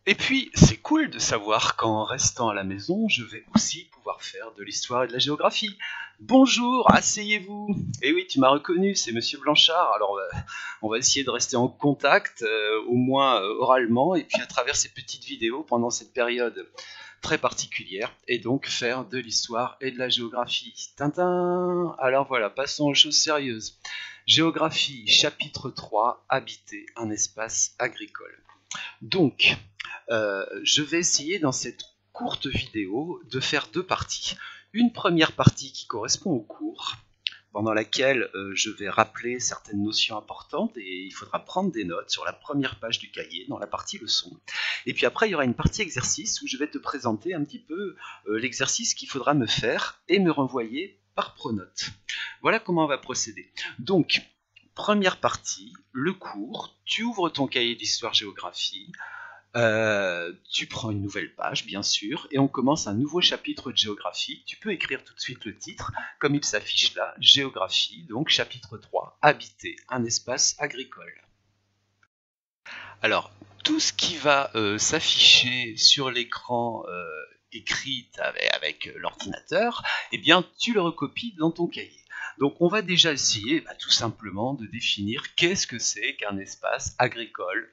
Et puis, c'est cool de savoir qu'en restant à la maison, je vais aussi pouvoir faire de l'histoire et de la géographie. Bonjour, asseyez-vous. Eh oui, tu m'as reconnu, c'est Monsieur Blanchard. Alors, on va essayer de rester en contact, au moins oralement, et puis à travers ces petites vidéos pendant cette période très particulière, et donc faire de l'histoire et de la géographie. Tintin. Alors voilà, passons aux choses sérieuses. Géographie, chapitre 3, habiter un espace agricole. Donc, je vais essayer dans cette courte vidéo de faire deux parties. Une première partie qui correspond au cours, pendant laquelle je vais rappeler certaines notions importantes et il faudra prendre des notes sur la première page du cahier, dans la partie leçon. Et puis après, il y aura une partie exercice où je vais te présenter un petit peu l'exercice qu'il faudra me faire et me renvoyer par pronote. Voilà comment on va procéder. Donc, première partie, le cours, tu ouvres ton cahier d'histoire-géographie, tu prends une nouvelle page, bien sûr, et on commence un nouveau chapitre de géographie. Tu peux écrire tout de suite le titre, comme il s'affiche là, géographie, donc chapitre 3, habiter un espace agricole. Alors, tout ce qui va s'afficher sur l'écran écrit avec l'ordinateur, eh bien, tu le recopies dans ton cahier. Donc, on va déjà essayer tout simplement de définir qu'est-ce que c'est qu'un espace agricole,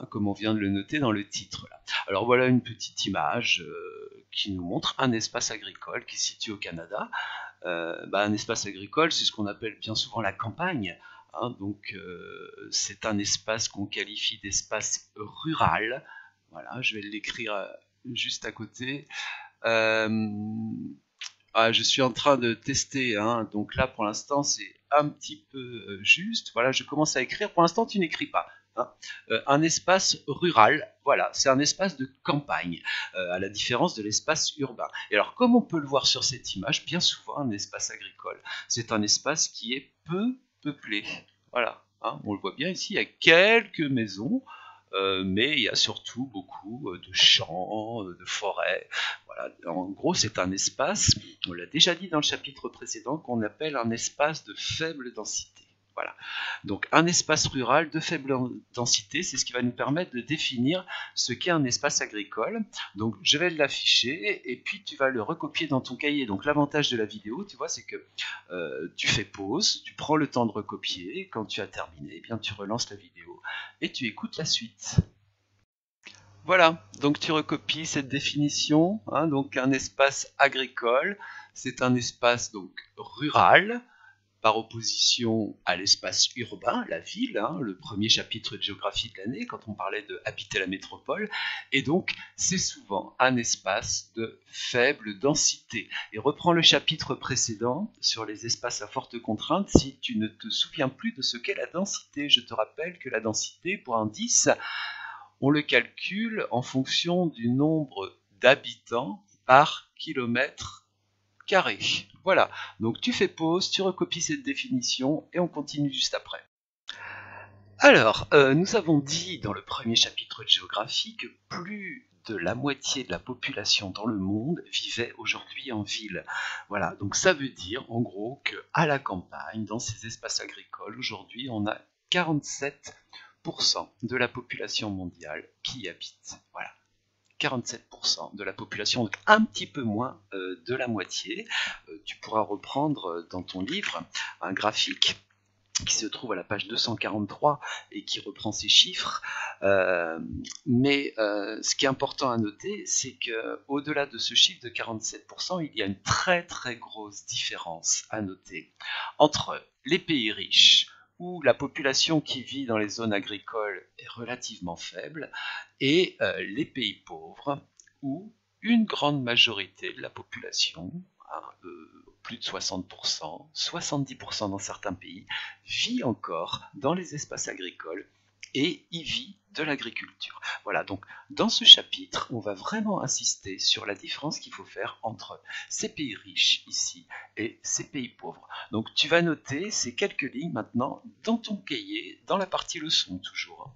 comme on vient de le noter dans le titre. Là. Alors voilà une petite image qui nous montre un espace agricole qui est situé au Canada. Un espace agricole, c'est ce qu'on appelle bien souvent la campagne. Donc c'est un espace qu'on qualifie d'espace rural. Voilà, je vais l'écrire juste à côté. Je suis en train de tester, donc là pour l'instant c'est un petit peu juste. Voilà, je commence à écrire. Pour l'instant tu n'écris pas. Un espace rural, voilà, c'est un espace de campagne, à la différence de l'espace urbain. Et alors, comme on peut le voir sur cette image, bien souvent, un espace agricole, c'est un espace qui est peu peuplé. Voilà, on le voit bien ici, il y a quelques maisons, mais il y a surtout beaucoup de champs, de forêts. Voilà, en gros, c'est un espace, on l'a déjà dit dans le chapitre précédent, qu'on appelle un espace de faible densité. Voilà. Donc un espace rural de faible densité, c'est ce qui va nous permettre de définir ce qu'est un espace agricole. Donc je vais l'afficher et puis tu vas le recopier dans ton cahier. Donc l'avantage de la vidéo, tu vois, c'est que tu fais pause, tu prends le temps de recopier, et quand tu as terminé, eh bien, tu relances la vidéo et tu écoutes la suite. Voilà, donc tu recopies cette définition. Donc un espace agricole, c'est un espace donc rural, par opposition à l'espace urbain, la ville, le premier chapitre de géographie de l'année, quand on parlait de habiter la métropole, et donc c'est souvent un espace de faible densité. Et reprends le chapitre précédent sur les espaces à forte contrainte si tu ne te souviens plus de ce qu'est la densité. Je te rappelle que la densité, pour un 10, on le calcule en fonction du nombre d'habitants par kilomètre carré. Voilà, donc tu fais pause, tu recopies cette définition et on continue juste après. Alors, nous avons dit dans le premier chapitre de géographie que plus de la moitié de la population dans le monde vivait aujourd'hui en ville. Voilà, donc ça veut dire en gros qu'à la campagne, dans ces espaces agricoles, aujourd'hui on a 47% de la population mondiale qui y habite. Voilà. 47% de la population, donc un petit peu moins de la moitié. Tu pourras reprendre dans ton livre un graphique qui se trouve à la page 243 et qui reprend ces chiffres. Mais ce qui est important à noter, c'est qu'au-delà de ce chiffre de 47%, il y a une très très grosse différence à noter entre les pays riches, où la population qui vit dans les zones agricoles est relativement faible, et les pays pauvres, où une grande majorité de la population, plus de 60%, 70% dans certains pays, vit encore dans les espaces agricoles et y vit de l'agriculture. Voilà, donc dans ce chapitre, on va vraiment insister sur la différence qu'il faut faire entre ces pays riches ici et ces pays pauvres. Donc tu vas noter ces quelques lignes maintenant dans ton cahier, dans la partie leçon toujours.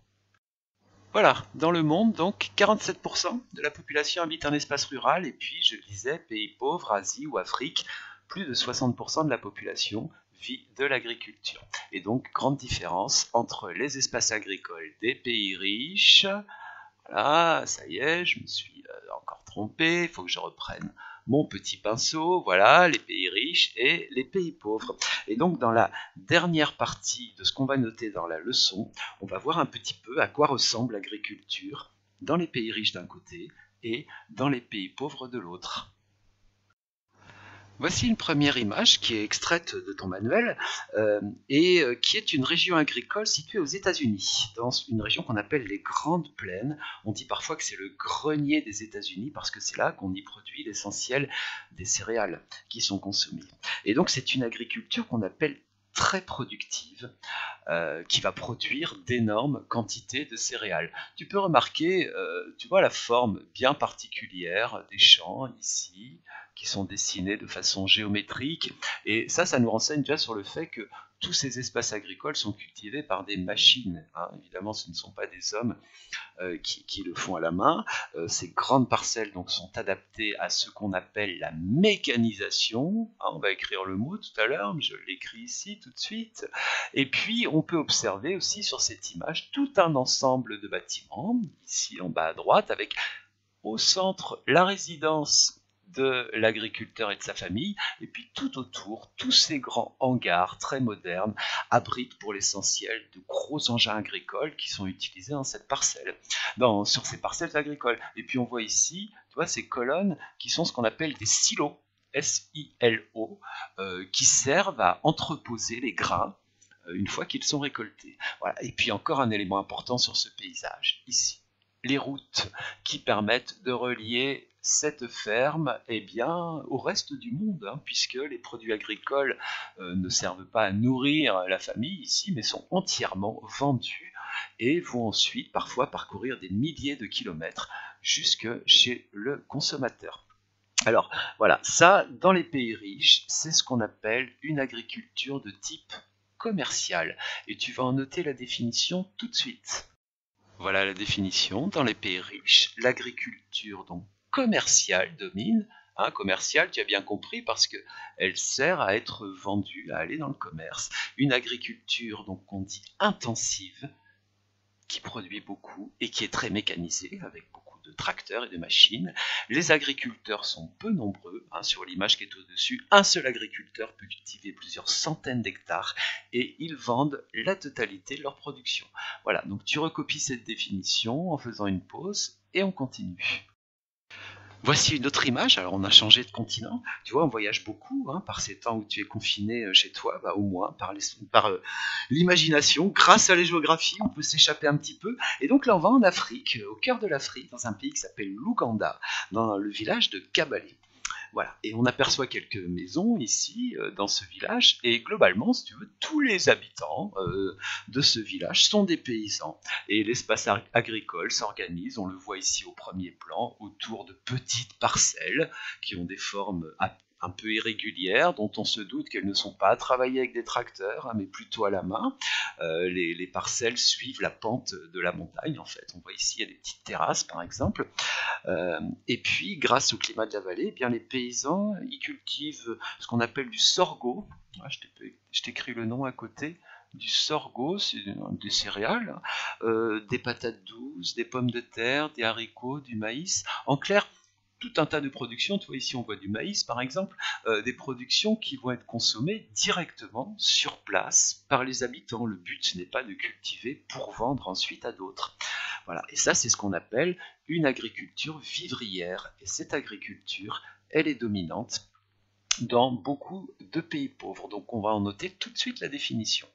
Voilà, dans le monde, donc 47% de la population habite un espace rural, et puis je le disais, pays pauvres, Asie ou Afrique, plus de 60% de la population vit de l'agriculture. Et donc, grande différence entre les espaces agricoles des pays riches, Voilà, ça y est, je me suis encore trompé, il faut que je reprenne mon petit pinceau, voilà, les pays riches et les pays pauvres. Et donc dans la dernière partie de ce qu'on va noter dans la leçon, on va voir un petit peu à quoi ressemble l'agriculture dans les pays riches d'un côté et dans les pays pauvres de l'autre. Voici une première image qui est extraite de ton manuel et qui est une région agricole située aux États-Unis, dans une région qu'on appelle les Grandes Plaines. On dit parfois que c'est le grenier des États-Unis parce que c'est là qu'on y produit l'essentiel des céréales qui sont consommées. Et donc c'est une agriculture qu'on appelle très productive, qui va produire d'énormes quantités de céréales. Tu peux remarquer, tu vois la forme bien particulière des champs ici, qui sont dessinés de façon géométrique, et ça nous renseigne déjà sur le fait que tous ces espaces agricoles sont cultivés par des machines. Hein. Évidemment, ce ne sont pas des hommes qui le font à la main. Ces grandes parcelles donc, sont adaptées à ce qu'on appelle la mécanisation. Hein, on va écrire le mot tout à l'heure, mais je l'écris ici tout de suite. Et puis, on peut observer aussi sur cette image tout un ensemble de bâtiments, ici en bas à droite, avec au centre la résidence de l'agriculteur et de sa famille, et puis tout autour, tous ces grands hangars très modernes abritent pour l'essentiel de gros engins agricoles qui sont utilisés dans cette parcelle, sur ces parcelles agricoles. Et puis on voit ici, tu vois, ces colonnes qui sont ce qu'on appelle des silos, S-I-L-O, qui servent à entreposer les grains une fois qu'ils sont récoltés. Voilà. Et puis encore un élément important sur ce paysage, ici. Les routes qui permettent de relier cette ferme au reste du monde, hein, puisque les produits agricoles ne servent pas à nourrir la famille ici, mais sont entièrement vendus et vont ensuite parfois parcourir des milliers de kilomètres jusque chez le consommateur. Alors voilà, ça, dans les pays riches, c'est ce qu'on appelle une agriculture de type commercial. Et tu vas en noter la définition tout de suite. Voilà la définition. Dans les pays riches, l'agriculture donc commerciale domine. Hein, commerciale, tu as bien compris, parce qu'elle sert à être vendue, à aller dans le commerce. Une agriculture donc qu'on dit intensive, qui produit beaucoup et qui est très mécanisée, avec beaucoup de tracteurs et de machines. Les agriculteurs sont peu nombreux, hein, sur l'image qui est au-dessus, un seul agriculteur peut cultiver plusieurs centaines d'hectares et ils vendent la totalité de leur production. Voilà, donc tu recopies cette définition en faisant une pause et on continue. Voici une autre image, alors on a changé de continent, tu vois, on voyage beaucoup, hein, par ces temps où tu es confiné chez toi, au moins par l'imagination, grâce à la géographie, on peut s'échapper un petit peu, et donc là on va en Afrique, au cœur de l'Afrique, dans un pays qui s'appelle l'Ouganda, dans le village de Kabale. Voilà, et on aperçoit quelques maisons ici, dans ce village, et globalement, si tu veux, tous les habitants de ce village sont des paysans. Et l'espace agricole s'organise, on le voit ici au premier plan, autour de petites parcelles qui ont des formes un peu irrégulières, dont on se doute qu'elles ne sont pas travaillées avec des tracteurs, hein, mais plutôt à la main. Les parcelles suivent la pente de la montagne, en fait. On voit ici, il y a des petites terrasses, par exemple. Et puis, grâce au climat de la vallée, eh bien, les paysans ils cultivent ce qu'on appelle du sorgho. Je t'écris le nom à côté. Du sorgho, c'est des céréales, des patates douces, des pommes de terre, des haricots, du maïs. En clair, tout un tas de productions. Tu vois, ici on voit du maïs par exemple, des productions qui vont être consommées directement sur place par les habitants. Le but n'est pas de cultiver pour vendre ensuite à d'autres. Voilà, et ça c'est ce qu'on appelle une agriculture vivrière. Et cette agriculture, elle est dominante dans beaucoup de pays pauvres. Donc on va en noter tout de suite la définition.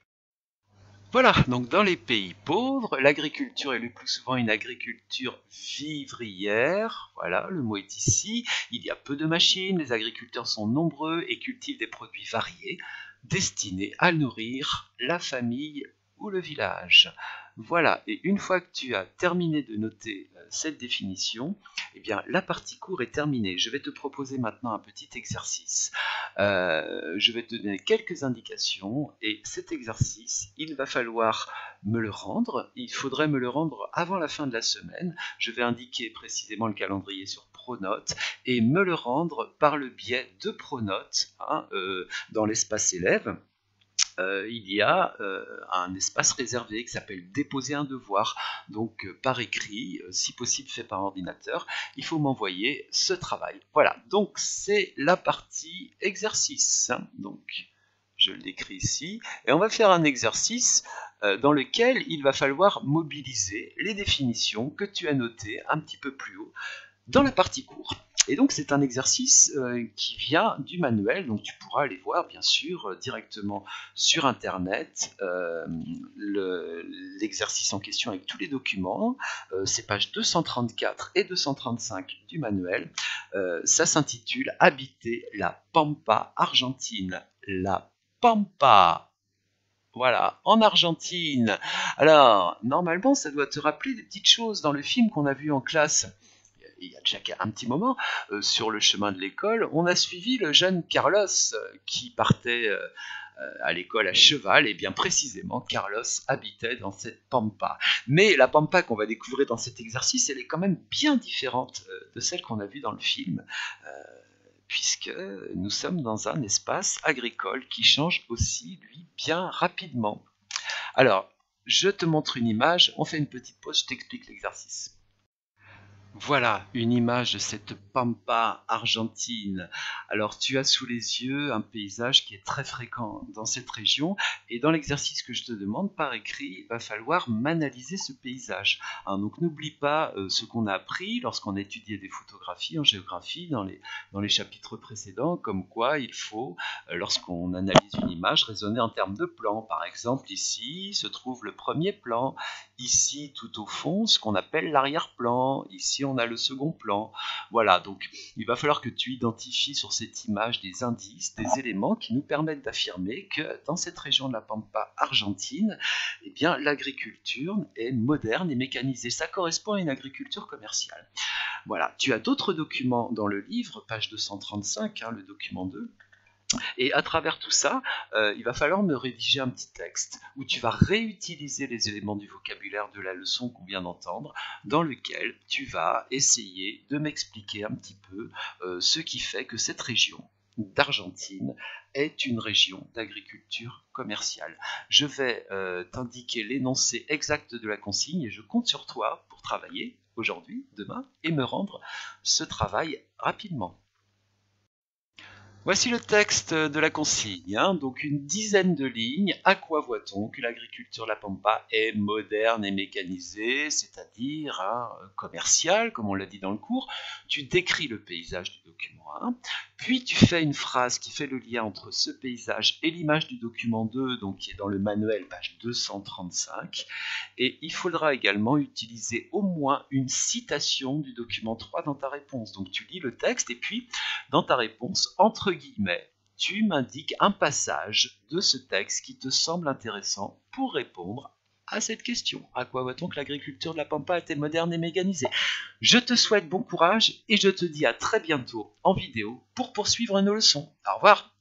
Voilà, donc dans les pays pauvres, l'agriculture est le plus souvent une agriculture vivrière. Voilà, le mot est ici. Il y a peu de machines, les agriculteurs sont nombreux et cultivent des produits variés destinés à nourrir la famille ou le village. Voilà, et une fois que tu as terminé de noter cette définition, eh bien la partie cours est terminée. Je vais te proposer maintenant un petit exercice. Je vais te donner quelques indications et cet exercice, il va falloir me le rendre. Il faudrait me le rendre avant la fin de la semaine. Je vais indiquer précisément le calendrier sur Pronote et me le rendre par le biais de Pronote, hein, dans l'espace élève. il y a un espace réservé qui s'appelle déposer un devoir. Donc par écrit, si possible fait par ordinateur, il faut m'envoyer ce travail. Voilà, donc c'est la partie exercice. Donc je l'écris ici, et on va faire un exercice dans lequel il va falloir mobiliser les définitions que tu as notées un petit peu plus haut dans la partie cours. Et donc c'est un exercice qui vient du manuel, donc tu pourras aller voir bien sûr directement sur internet l'exercice en question avec tous les documents, c'est pages 234 et 235 du manuel. Ça s'intitule Habiter la Pampa argentine. La Pampa, voilà, en Argentine. Alors, normalement, ça doit te rappeler des petites choses dans le film qu'on a vu en classe il y a déjà un petit moment, sur le chemin de l'école. On a suivi le jeune Carlos qui partait à l'école à cheval, et bien précisément, Carlos habitait dans cette pampa. Mais la pampa qu'on va découvrir dans cet exercice, elle est quand même bien différente de celle qu'on a vue dans le film. Puisque nous sommes dans un espace agricole qui change aussi, lui, bien rapidement. Alors, je te montre une image, on fait une petite pause, je t'explique l'exercice. Voilà une image de cette pampa argentine. Alors tu as sous les yeux un paysage qui est très fréquent dans cette région, et dans l'exercice que je te demande par écrit, il va falloir m'analyser ce paysage. Donc n'oublie pas ce qu'on a appris lorsqu'on a étudié des photographies en géographie dans les chapitres précédents, comme quoi il faut, lorsqu'on analyse une image, raisonner en termes de plans. Par exemple, ici se trouve le premier plan, ici tout au fond ce qu'on appelle l'arrière-plan, ici on a le second plan. Voilà, donc il va falloir que tu identifies sur cette image des indices, des éléments qui nous permettent d'affirmer que dans cette région de la Pampa argentine, eh bien l'agriculture est moderne et mécanisée. Ça correspond à une agriculture commerciale. Voilà, tu as d'autres documents dans le livre, page 235, le document 2. Et à travers tout ça, il va falloir me rédiger un petit texte où tu vas réutiliser les éléments du vocabulaire de la leçon qu'on vient d'entendre, dans lequel tu vas essayer de m'expliquer un petit peu ce qui fait que cette région d'Argentine est une région d'agriculture commerciale. Je vais t'indiquer l'énoncé exact de la consigne et je compte sur toi pour travailler aujourd'hui, demain, et me rendre ce travail rapidement. Voici le texte de la consigne, donc une dizaine de lignes. À quoi voit-on que l'agriculture de la Pampa est moderne et mécanisée, c'est-à-dire commerciale, comme on l'a dit dans le cours. Tu décris le paysage du document 1, puis tu fais une phrase qui fait le lien entre ce paysage et l'image du document 2, donc qui est dans le manuel, page 235. Et il faudra également utiliser au moins une citation du document 3 dans ta réponse. Donc tu lis le texte et puis, dans ta réponse, entre guillemets, tu m'indiques un passage de ce texte qui te semble intéressant pour répondre à cette question. À quoi voit-on que l'agriculture de la Pampa était moderne et mécanisée? Je te souhaite bon courage et je te dis à très bientôt en vidéo pour poursuivre nos leçons. Au revoir.